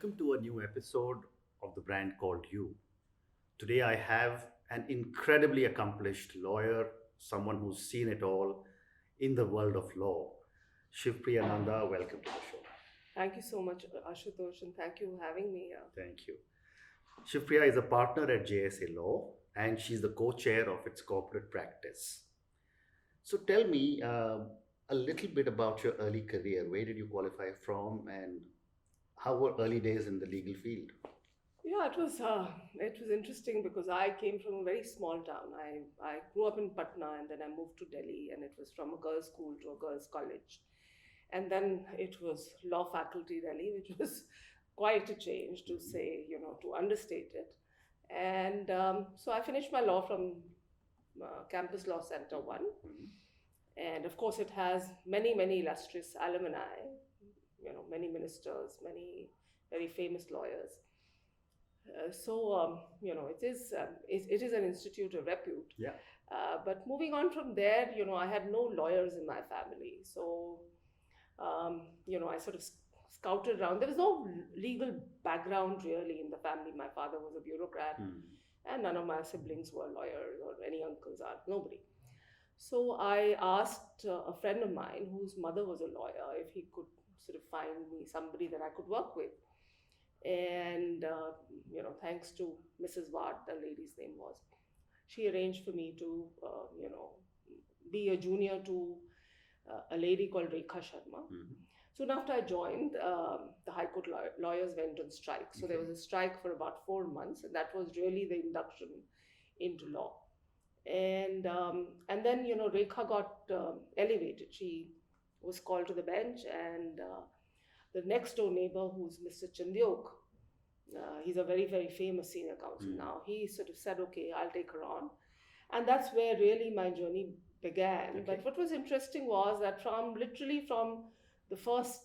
welcome to a new episode of the brand called You. Today I have an incredibly accomplished lawyer, someone who's seen it all in the world of law. Shivpriya Nanda, welcome to the show. Thank you so much, Ashutosh, and thank you for having me here. Thank you. Shivpriya is a partner at JSA Law and she's the co chair of its corporate practice. So tell me a little bit about your early career. Where did you qualify from and how were early days in the legal field? Yeah, it was interesting because I came from a very small town. I grew up in Patna and then I moved to Delhi, and it was from a girls' school to a girls' college, and then it was law faculty Delhi, which was quite a change to say, to understate it. And so I finished my law from Campus Law Center One, Mhm. and of course it has many illustrious alumni, many ministers, many very famous lawyers. It is an institute of repute. Yeah. But moving on from there, I had no lawyers in my family. So, I sort of scouted around. There was no legal background really in the family. My father was a bureaucrat, Hmm. and none of my siblings were lawyers or any uncles are nobody. So I asked a friend of mine whose mother was a lawyer if he could sort of find me somebody that I could work with. And thanks to Mrs. Ward, the lady's name was, she arranged for me to be a junior to a lady called Rekha Sharma. Mhm. Soon after I joined, the High Court lawyers went on strike. So there Okay. was a strike for about 4 months, and that was really the induction into law. And then Rekha got elevated. She was called to the bench, and the next door neighbor, who's Mr. Chandyok, he's a very famous senior counsel Mm. now. He sort of said, "Okay, I'll take her on," and that's where really my journey began. Okay. But what was interesting was that from the first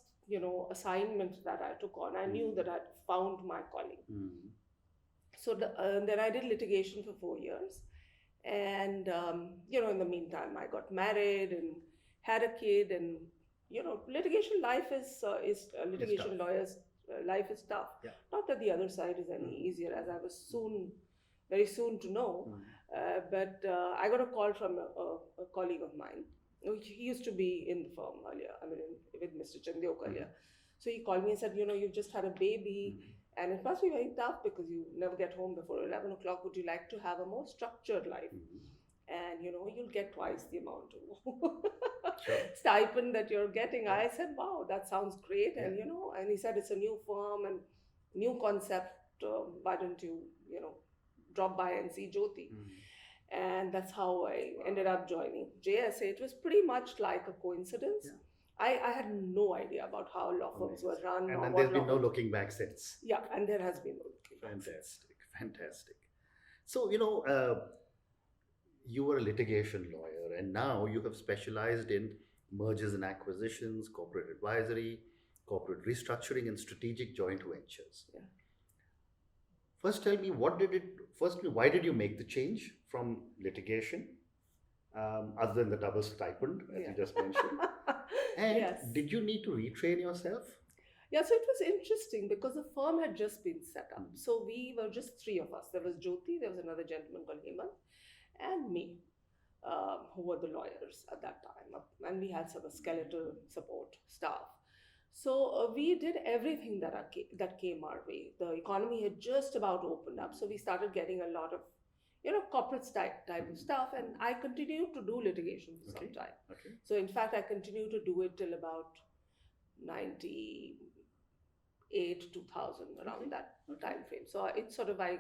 assignment that I took on, I knew Mm. that I'd found my calling. Mm. So then I did litigation for 4 years, and in the meantime, I got married and had a kid, and litigation life is litigation tough. lawyers' life is tough. Yeah. Not that the other side is any Mm. easier, as I was very soon to know. Mm. But I got a call from a colleague of mine. He used to be in the firm earlier. I mean, with Mr. Chandyok earlier. So he called me and said, you've just had a baby, Mm. and it must be very tough because you never get home before 11 o'clock. Would you like to have a more structured life? Mm. And you'll get twice the amount of Sure. stipend that you're getting. I said, wow, that sounds great. And Yeah. and he said, it's a new firm and new concept. Why don't you drop by and see Jyoti? Mm. And that's how I Wow. ended up joining JSA. It was pretty much like a coincidence. Yeah. I had no idea about how law firms were Amazing. run. And or then what there's been law no firms- looking back since. Yeah, and there has been no looking back since. Fantastic. So, you were a litigation lawyer and now you have specialized in mergers and acquisitions, corporate advisory, corporate restructuring, and strategic joint ventures. Yeah. First, tell me why did you make the change from litigation, other than the double stipend, as Yeah. you just mentioned? And Yes. did you need to retrain yourself? Yeah, so it was interesting because the firm had just been set up. Mhm. So we were just three of us. There was Jyoti, there was another gentleman called Hemant, and me, who were the lawyers at that time. And we had some skeletal support staff. So we did everything that came our way. The economy had just about opened up, so we started getting a lot of corporate type of stuff, and I continued to do litigation for some Okay. time. Okay. So in fact, I continued to do it till about 98, 2000, around Okay. that Okay. time frame. So it's sort of I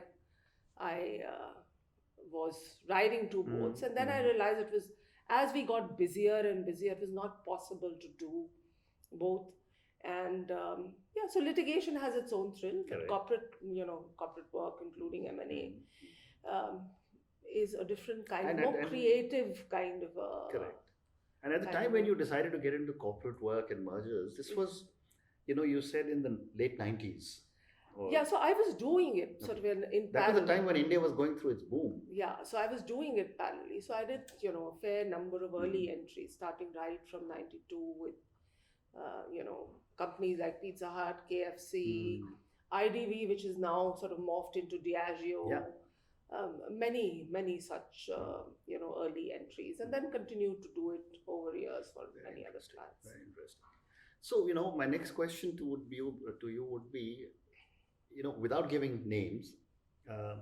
was riding two boats, and then I realized it was, as we got busier and busier, it was not possible to do both. And so litigation has its own thrill. But Correct. corporate work, including M&A, Mhm. is a different kind, And- more and- creative kind of. Correct. And at the kind time of when work. you decided to get into corporate work and mergers, this was, you said in the late 90s. Or Yeah, so I was doing it sort of in that was the parallel. time when India was going through its boom. Yeah, so I was doing it parallelly. So I did, a fair number of early entries, starting right from 92 with, companies like Pizza Hut, KFC, Mm. IDV, which is now sort of morphed into Yeah. Diageo, many such early entries, and then continued to do it over years for Very many other interesting. clients. Very interesting. So, my next question to you would be, without giving names, um,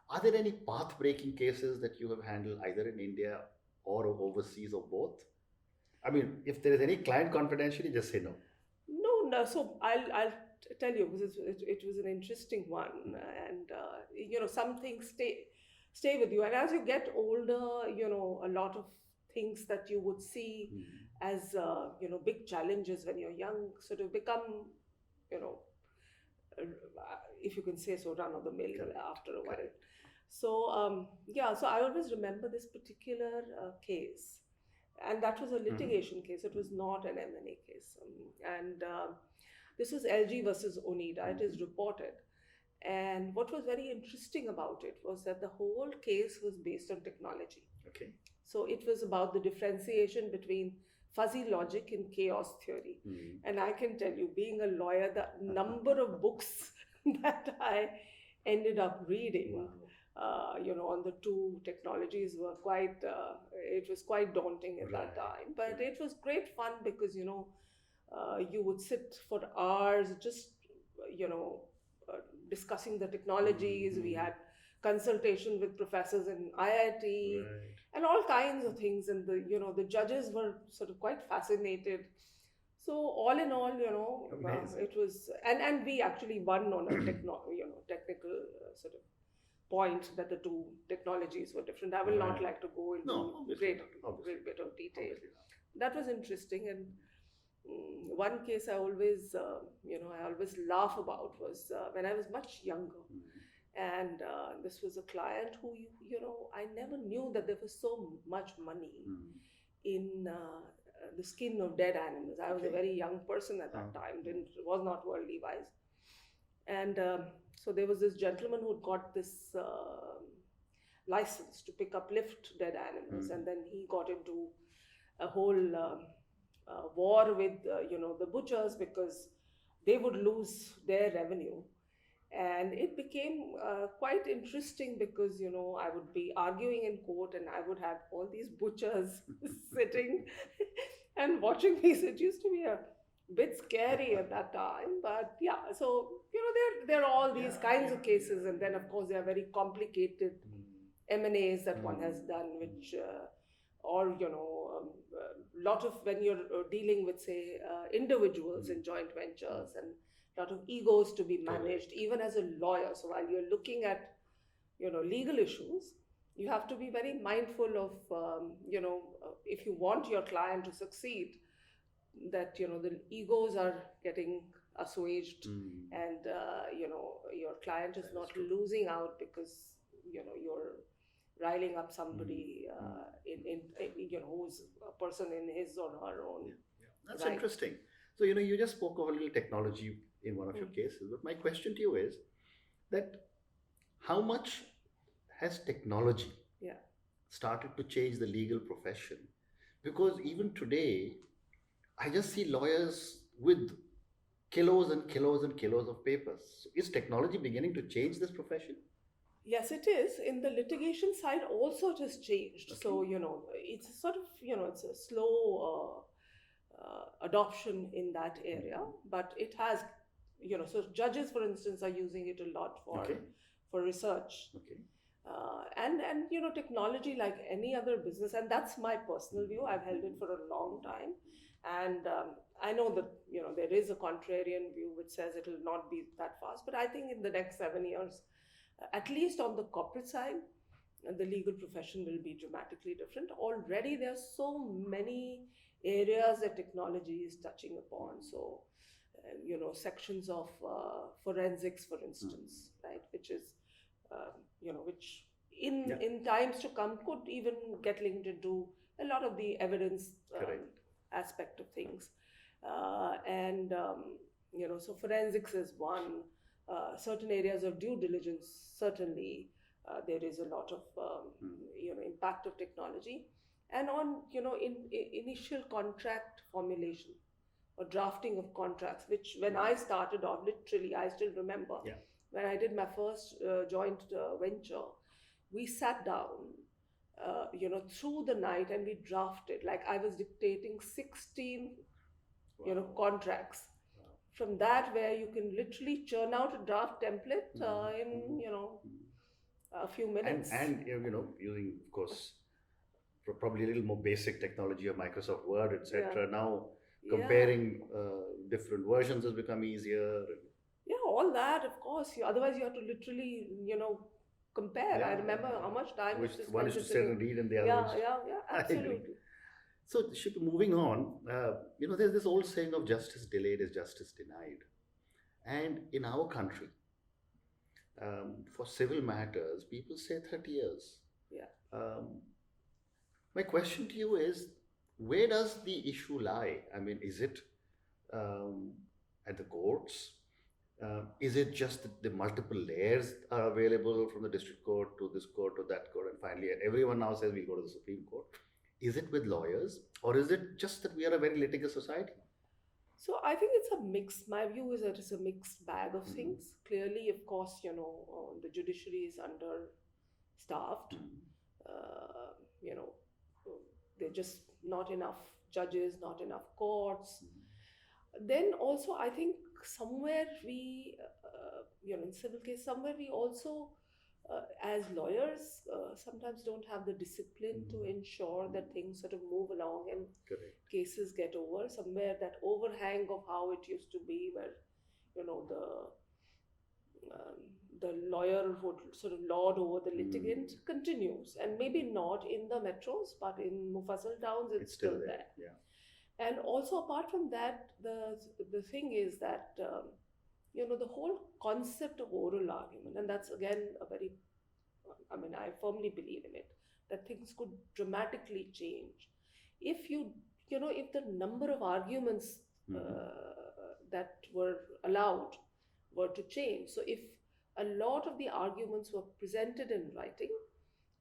are there any path-breaking cases that you have handled either in India or overseas or both? I mean, if there is any client confidentiality, just say no. No, no. So I'll tell you because it was an interesting one, and some things stay with you, and as you get older, a lot of things that you would see Mm. as big challenges when you're young sort of become you know uh, if you can say so, run of the mill Correct. after a while. Correct. So yeah, so I always remember this particular case, and that was a Mhm. litigation case. It was not an M&A case, and this was LG versus Onida. It is Mhm. reported, and what was very interesting about it was that the whole case was based on technology. Okay. So it was about the differentiation between fuzzy logic and chaos theory. Mm. And I can tell you, being a lawyer, the number of books that I ended up reading, Wow. on the two technologies were it was quite daunting at that Right. time. But Right. it was great fun because, you would sit for hours just, you know, uh, discussing the technologies. We Mhm. had consultation with professors in IIT Right. and all kinds of things, and the judges were sort of quite fascinated. So all in all, Amazing. it was, and we actually won on a technical sort of point that the two technologies were different. I will not Right. like to go into No, obviously great not. Obviously great not. bit of detail. Obviously not. That was interesting. And one case I always laugh about was when I was much younger, Mm. and this was a client who I never knew that there was so much money Mm. in the skin of dead animals. I was a Okay. very young person at that time, didn't was not worldly wise, and so there was this gentleman who'd got this license to pick up lift dead animals, Mm. and then he got into a whole war with the butchers because they would lose their revenue. And it became quite interesting because I would be arguing in court and I would have all these butchers sitting and watching me. So it used to be a bit scary at that time, but yeah. So there are all these Yeah. kinds Yeah. of cases, Yeah. and then of Yeah. course there are very complicated Mm. M&As that one has Mm. done, Mm. which or lot of when you're dealing with say individuals Mm. in joint Mm. ventures, and lot of egos to be managed Correct. even as a lawyer. So while you're looking at legal issues, you have to be very mindful of if you want your client to succeed, that the egos are getting assuaged, Mm. and your client is That is not true. losing out because you're riling up Mm. somebody Mm. who's a person in his or her own Yeah. Yeah. That's right. interesting. So, you just spoke of a little technology in one of your Mm. cases, but my question to you is that how much has technology Yeah. started to change the legal profession? Because even today, I just see lawyers with kilos and kilos and kilos of papers. So is technology beginning to change this profession? Yes, it is. In the litigation side, also it has changed. Okay. So, it's a sort of, it's a slow adoption in that area, Mhm. but it has, so judges, for instance, are using it a lot Okay. for research. Okay. And technology, like any other business, and that's my personal view. I've held it for a long time, and I know that there is a contrarian view which says it will not be that fast, but I think in the next 7 years, at least on the corporate side, the legal profession will be dramatically different. Already, there are so many areas that technology is touching upon. So, sections of forensics, for instance, right, which is which Yeah. in times to come could even get linked into a lot of the evidence Correct. aspect of things, and so forensics is one. Certain areas of due diligence, certainly, there is a lot of Mm. impact of technology, and on initial contract formulation or drafting of contracts, which when I started off, literally, I still remember Yeah. when I did my first joint venture, we sat down, through the night and we drafted. Like I was dictating 16, Wow. contracts. Wow. From that, where you can literally churn out a draft template in, Mhm. a few And minutes. using, of course, probably a little more basic technology of Microsoft Word, Yeah, etc. Now yeah, comparing different versions has become easier. yeah. All that, of course. Otherwise, you have to literally, compare. I Yeah, yeah, remember how yeah. much time Which used to one spend is to just sit sitting. and read, and the other Yeah, is. yeah, yeah. I agree. Absolutely. So, moving on, there's this old saying of justice delayed is justice denied. And in our country, for civil matters, people say 30 years. Yeah. Um, my question to you is, where does the issue lie? I mean, is it um, at the courts? Is it just that the multiple layers are available from the district court to this court to that court, and finally everyone now says we'll go to the Supreme Court? Is it with lawyers, or is it just that we are a very litigious society? So I think it's a mix. My view is that it's a mixed bag of Mm, things. Clearly, of course, the judiciary is understaffed. mm, Uh, you know, there are just not enough judges, not enough courts. mm, Then also, I think somewhere in civil case, somewhere we also, as lawyers, sometimes don't have the discipline to mm, ensure that mm. things sort of move along and Correct. cases get over. Somewhere that overhang of how it used to be, where you know the um, the lawyer would sort of lord over the litigant, Mm. continues, and maybe not in the metros, but in Mufassal towns, it's It's still still there. there. Yeah. And also, apart from that, the thing is that the whole concept of oral argument, and that's again a very, I mean, I firmly believe in it, that things could dramatically change if if the number of arguments Hmm. that were allowed were to change. So if a lot of the arguments were presented in writing,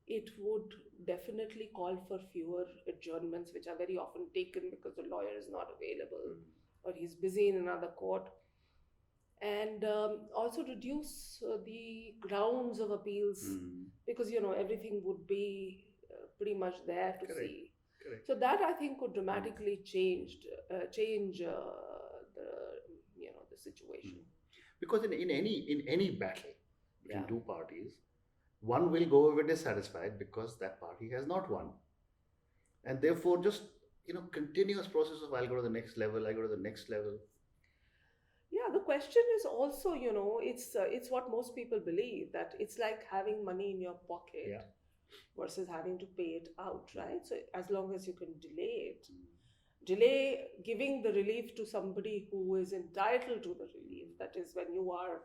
it would definitely call for fewer adjournments, which are very often taken because the lawyer is not available or he's busy in another court, and also reduce the grounds of appeals, Mm. because everything would be pretty much there to Correct. see. Correct. So that I think could Mm. dramatically change the the situation. Mm. Because in any battle between Yeah. two parties, one will go away dissatisfied because that party has not won, and therefore just continuous process of I'll go to the next level, I go to the next level. Yeah, the question is also, it's what most people believe, that it's like having money in your Yeah. pocket versus having to pay it out, right? So as long as you can delay it, Mm. delay giving the relief to somebody who is entitled to the relief, that is when you are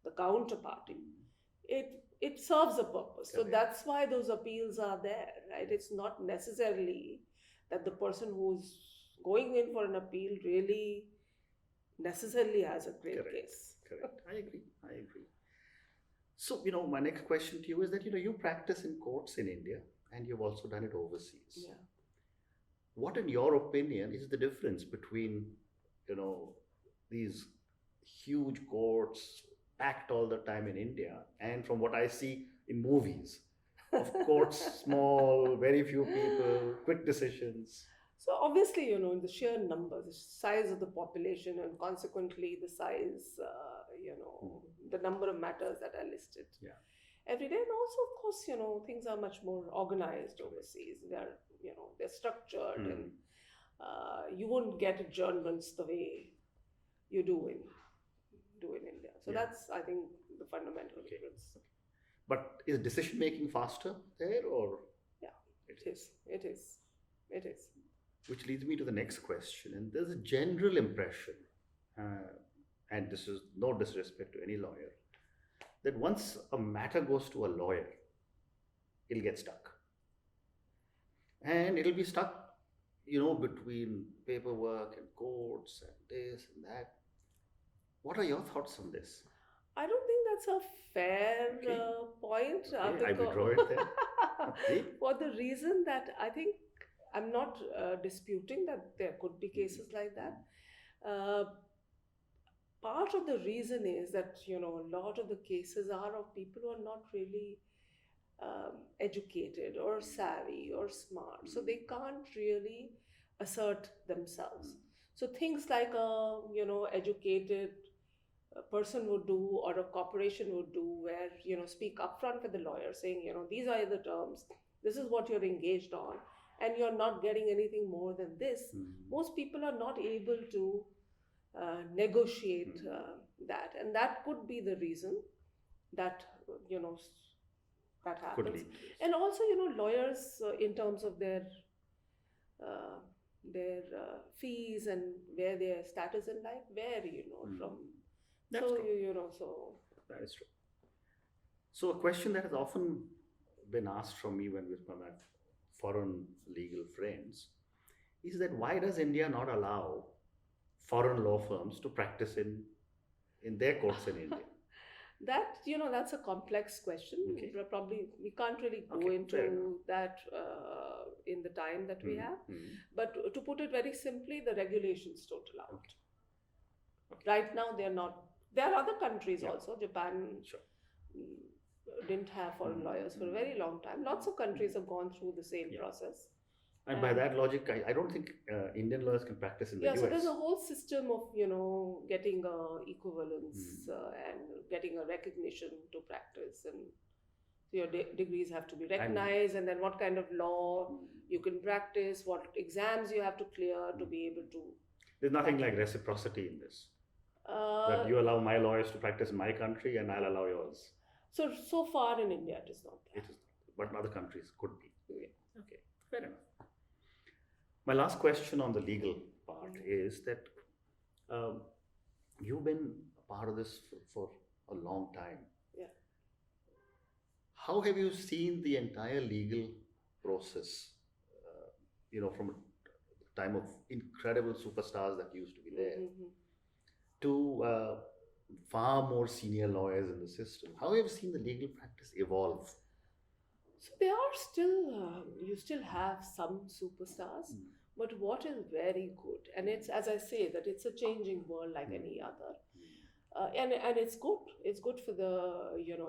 the counterparty, Mm. it serves a purpose. So Correct. that's why those appeals are there, right? It's not necessarily that the person who's going in for an appeal really necessarily has a great Correct. case. Correct. I agree. I agree. So, my next question to you is that, you practice in courts in India and you've also done it overseas. Yeah. What, in your opinion, is the difference between, you know, these huge courts packed all the time in India and from what I see in movies of courts, small, very few people, quick decisions? So obviously, the sheer numbers, the size of the population, and consequently the size, Hmm. the number of matters that are listed Yeah. every day, and also, of course, things are much more organized Correct. overseas. They're structured, and Hmm. you won't get adjournments the way you do in India. So Yeah. that's, I think, the fundamental Okay. difference. But is decision making faster there, or Yeah, it it is? is. It is. It is. Which leads me to the next question. And there's a general impression, uh, and this is no disrespect to any lawyer, that once a matter goes to a lawyer, it'll get stuck. And it'll be stuck, between paperwork and courts and this and that. What are your thoughts on this? I don't think that's a fair Okay. point, Okay, I because withdraw it then. Okay. for the reason that I think I'm not disputing that there could be cases like that, Uh, Part of the reason is that a lot of the cases are of people who are not really educated or savvy or smart, so they can't really assert themselves. So things like a educated person would do, or a corporation would do, where speak upfront with the lawyer saying, these are the terms, this is what you're engaged on, and you're not getting anything more than this. Most people are not able to negotiate that, and that could be the reason that you know s- that Could happens. lead to this. And also, lawyers, in terms of uh, fees and where their status in life vary, from. That's So true. so That is true. So a question that has often been asked from me when with my foreign legal friends is that why does India not allow foreign law firms to practice in their courts in India? that's a complex question. Okay. Probably we can't really go Okay, fair enough. into that in the time that we have. Mhm. But to put it very simply, the regulations don't allow it. Okay. Right now, they're not. There are other countries Yeah. also. Japan Sure. didn't have foreign lawyers for a very long time. Lots of countries have gone through the same Yeah. process. And by that logic, I don't think Indian lawyers can practice in the Yeah, US. so there's a whole system of getting equivalence and getting a recognition to practice, and so your degrees have to be recognized, and then what kind of law you can practice, what exams you have to clear to be able to. There's nothing like reciprocity in this. Uh, That you allow my lawyers to practice in my country and I'll allow yours. so far in India, it is not there. It is, but in other countries could be. Yeah. Okay, fair enough. My last question on the legal part is that you've been a part of this for a long time. Yeah. How have you seen the entire legal process? From a time of incredible superstars that used to be there to far more senior lawyers in the system. How have you seen the legal practice evolve? So they are still, you still have some superstars, but what is very good, and it's, as I say, that it's a changing world like any other. And it's good. It's good for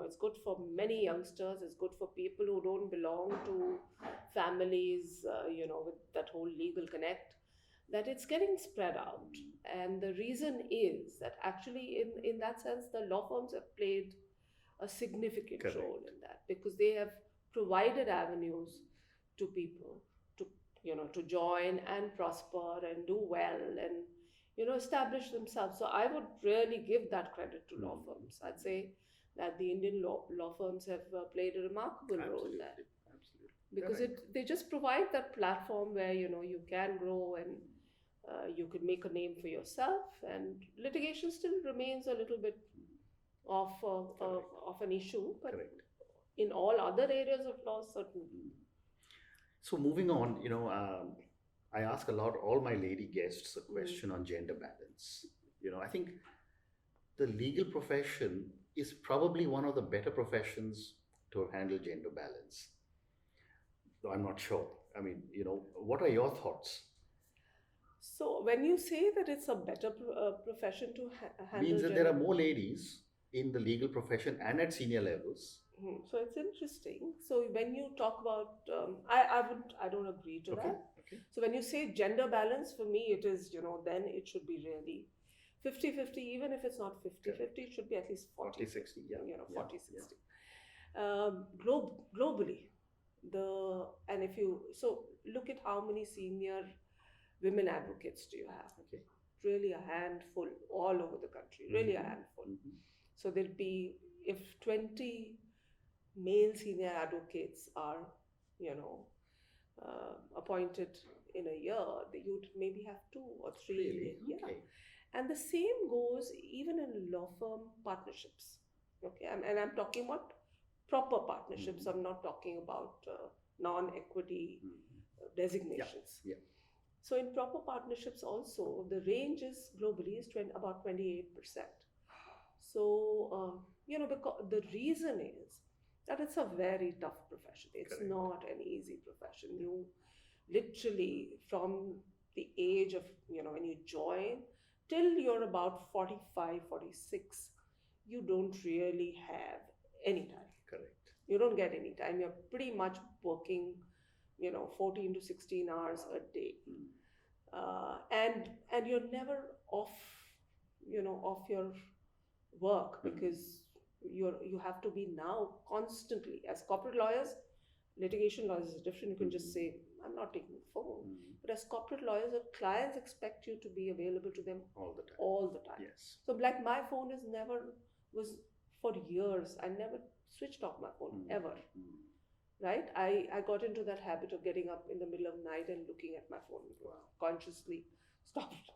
it's good for many youngsters. It's good for people who don't belong to families, with that whole legal connect, that it's getting spread out. And the reason is that actually, in that sense, the law firms have played a significant Correct. role in that, because they have provided avenues to people to to join and prosper and do well and establish themselves. So I would really give that credit to law firms. I'd say that the Indian law firms have played a remarkable role Absolutely. there, Absolutely. because Correct. they just provide that platform where you can grow, and you could make a name for yourself, and litigation still remains a little bit of an issue, but Correct. in all other areas of law, certainly. So moving on, I ask all my lady guests a question on gender balance. I think the legal profession is probably one of the better professions to handle gender balance. Though I'm not sure. I mean, what are your thoughts? So when you say that it's a better profession to handle, Means that there are more ladies in the legal profession and at senior levels. So it's interesting. So when you talk about, I don't agree to that. Okay. So when you say gender balance, for me it is, then it should be really 50-50, even if it's not 50-50, it should be at least 40-60, 40-60. Globally, and if you, so look at how many senior women advocates do you have? Okay. Really a handful all over the country, really a handful. So there'll be, if 20 male senior advocates are, appointed in a year, you'd maybe have 2 or 3. Really? Yeah. Okay. And the same goes even in law firm partnerships. Okay, and I'm talking about proper partnerships. I'm not talking about non-equity designations. Yeah. So in proper partnerships also, the range is globally is about 28%. So, because the reason is that it's a very tough profession. It's Correct. not an easy profession. You literally, from the age of, when you join till you're about 45, 46, you don't really have any time. Correct. You don't get any time. You're pretty much working, 14 to 16 hours a day. And you're never off, off your work, because you have to be now constantly. As corporate lawyers, litigation lawyers is different. You can just say, I'm not taking the phone. But as corporate lawyers, your clients expect you to be available to them All the time. all the time. Yes. So like my phone is never was for years. I never switched off my phone ever. Right? I got into that habit of getting up in the middle of the night and looking at my phone. Consciously stopped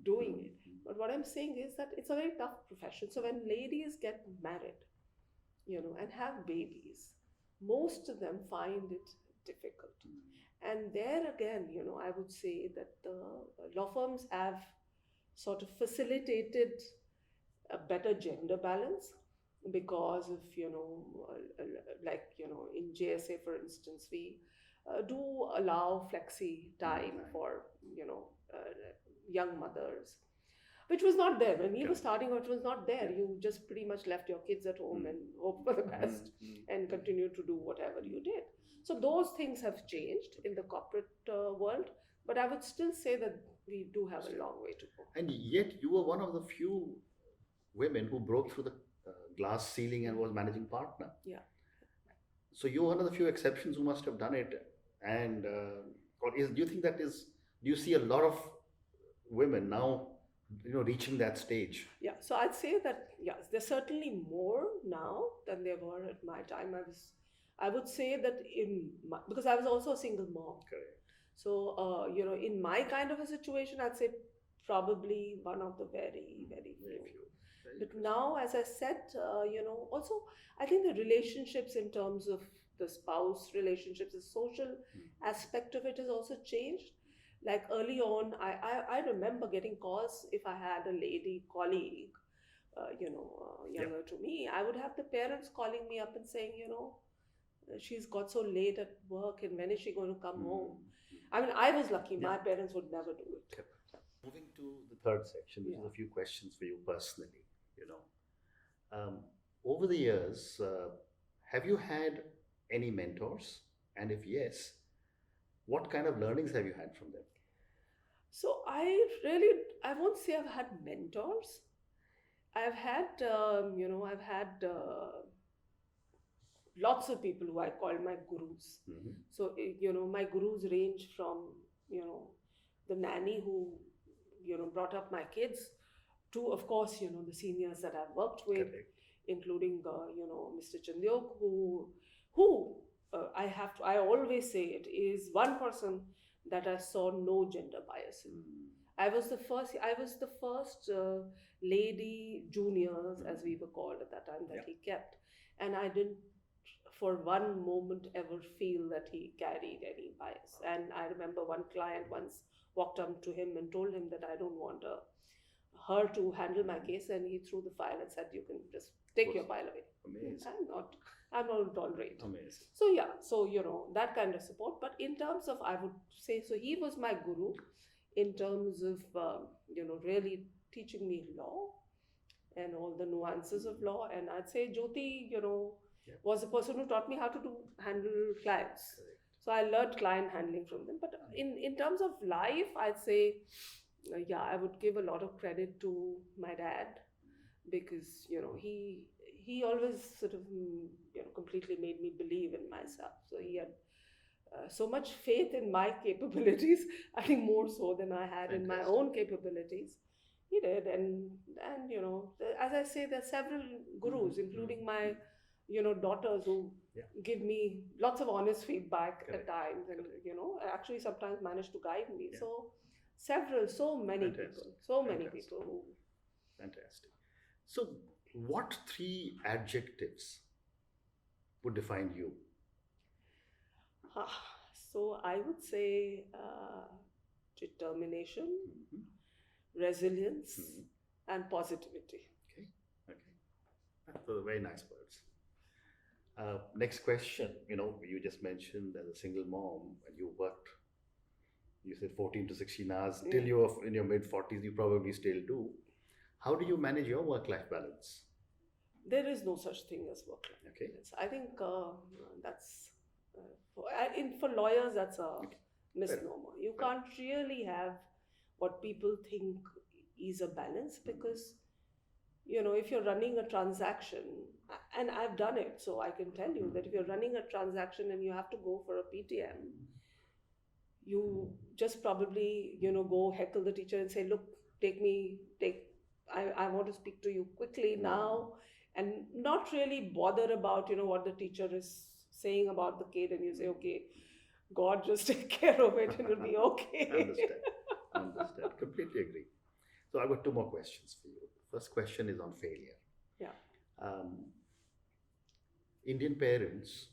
doing it. But what I'm saying is that it's a very tough profession. So when ladies get married, and have babies, most of them find it difficult. And there again, I would say that the law firms have sort of facilitated a better gender balance, because of, like, in JSA, for instance, we do allow flexi time for, young mothers, which was not there when we were starting. It was not there. You just pretty much left your kids at home and hope for the best and continued to do whatever you did. So those things have changed in the corporate world, but I would still say that we do have a long way to go. And yet you were one of the few women who broke through the glass ceiling and was managing partner. Yeah. So you're one of the few exceptions who must have done it. And do you think do you see a lot of women now, reaching that stage? Yeah, so I'd say that, yes, there's certainly more now than there were at my time. I would say that because I was also a single mom. Correct. So, in my kind of a situation, I'd say probably one of the very, very few. But now, as I said, also, I think the relationships in terms of the spouse relationships, the social aspect of it has also changed. Like early on, I remember getting calls if I had a lady colleague, younger to me. I would have the parents calling me up and saying, she's got so late at work, and when is she going to come home? I mean, I was lucky. My parents would never do it. Moving to the third section, which is a few questions for you personally. Over the years, have you had any mentors? And if yes, what kind of learnings have you had from them? So I won't say I've had mentors. I've had, lots of people who I call my gurus. So, my gurus range from, the nanny who, brought up my kids, to, of course, the seniors that I've worked with, including, Mr. Chandyok, who I always say it is one person that I saw no gender bias in. I was the first lady juniors, as we were called at that time, that he kept. And I didn't for one moment ever feel that he carried any bias. And I remember one client once walked up to him and told him that I don't want her to handle my case, and he threw the file and said, you can just take your file away. Amazing. I'm not tolerate. Amazing. So that kind of support. But in terms of, I would say, so he was my guru in terms of, really teaching me law and all the nuances of law. And I'd say Jyoti, was the person who taught me how to handle clients. Correct. So I learned client handling from them. But in terms of life, I'd say, I would give a lot of credit to my dad, because, he always sort of, completely made me believe in myself. So he had so much faith in my capabilities, I think more so than I had in my own capabilities. He did. And as I say, there are several gurus, including my, daughters, who give me lots of honest feedback at times, and, actually sometimes manage to guide me. Yeah. So many people who... Fantastic. So what three adjectives would define you? So I would say determination, resilience, and positivity. Okay. Those are very nice words. Next question. You just mentioned as a single mom, and you worked You said 14 to 16 hours. Yeah. Till you're in your mid 40s, you probably still do. How do you manage your work-life balance? There is no such thing as work-life Okay. balance. I think that's for lawyers, that's a Okay. misnomer. You Fair. can't really have what people think is a balance, because if you're running a transaction, and I've done it, so I can tell you that if you're running a transaction and you have to go for a PTM, you just probably go heckle the teacher and say, look, I want to speak to you quickly now, and not really bother about what the teacher is saying about the kid, and you say, okay, God, just take care of it and it'll be okay. Understand. Completely agree. So I've got two more questions for you. First question is on failure. Yeah. Indian parents,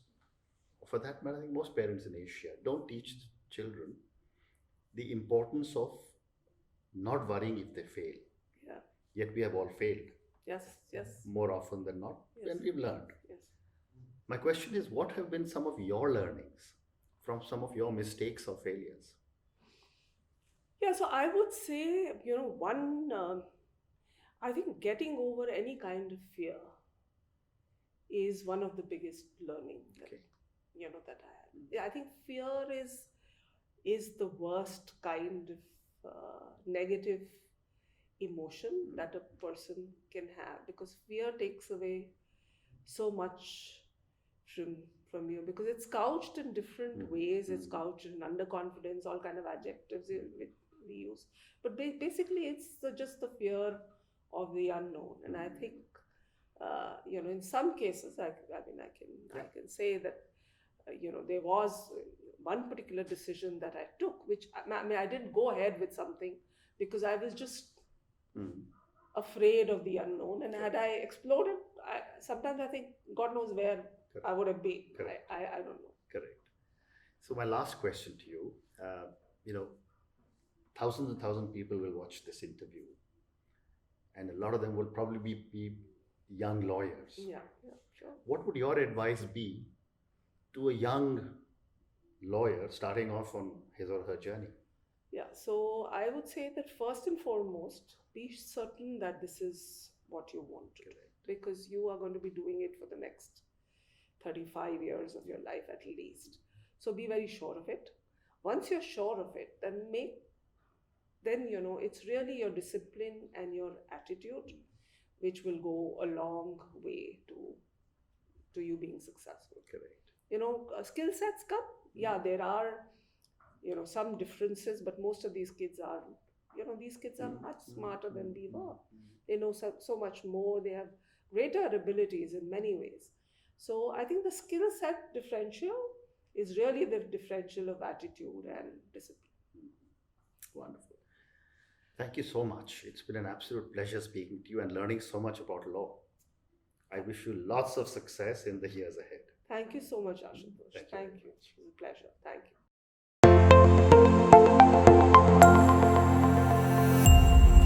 for that matter, I think most parents in Asia don't teach children the importance of not worrying if they fail. Yeah. Yet we have all failed Yes. more often than not, Yes. and we've learned. Yes. My question is, what have been some of your learnings from some of your mistakes or failures? Yeah, so I would say, I think getting over any kind of fear is one of the biggest learning Okay. that I had. Yeah, I think fear is the worst kind of negative emotion that a person can have, because fear takes away so much from you, because it's couched in different ways. It's couched in underconfidence, all kind of adjectives we use, but basically it's just the fear of the unknown. And I think in some cases, I can say that there was one particular decision that I took, which I didn't go ahead with something because I was just afraid of the unknown. And had I explored it, sometimes I think God knows where I would have been. I don't know. Correct. So my last question to you, thousands and thousands of people will watch this interview, and a lot of them will probably be young lawyers. Yeah, sure. What would your advice be to a young lawyer starting off on his or her journey? Yeah, so I would say that first and foremost, be certain that this is what you want to do, because you are going to be doing it for the next 35 years of your life at least. So be very sure of it. Once you're sure of it, then it's really your discipline and your attitude which will go a long way to you being successful. Correct. Skill sets come. Yeah, there are some differences, but most of these kids are much smarter than we were. They know so much more. They have greater abilities in many ways. So I think the skill set differential is really the differential of attitude and discipline. Wonderful. Thank you so much. It's been an absolute pleasure speaking to you and learning so much about law. I wish you lots of success in the years ahead. Thank you so much, Ashutosh. Thank you. It was a pleasure. Thank you.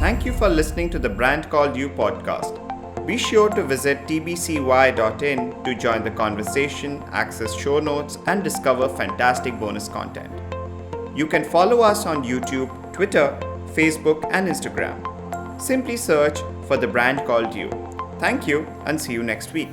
Thank you for listening to the Brand Called You podcast. Be sure to visit tbcy.in to join the conversation, access show notes, and discover fantastic bonus content. You can follow us on YouTube, Twitter, Facebook, and Instagram. Simply search for the Brand Called You. Thank you, and see you next week.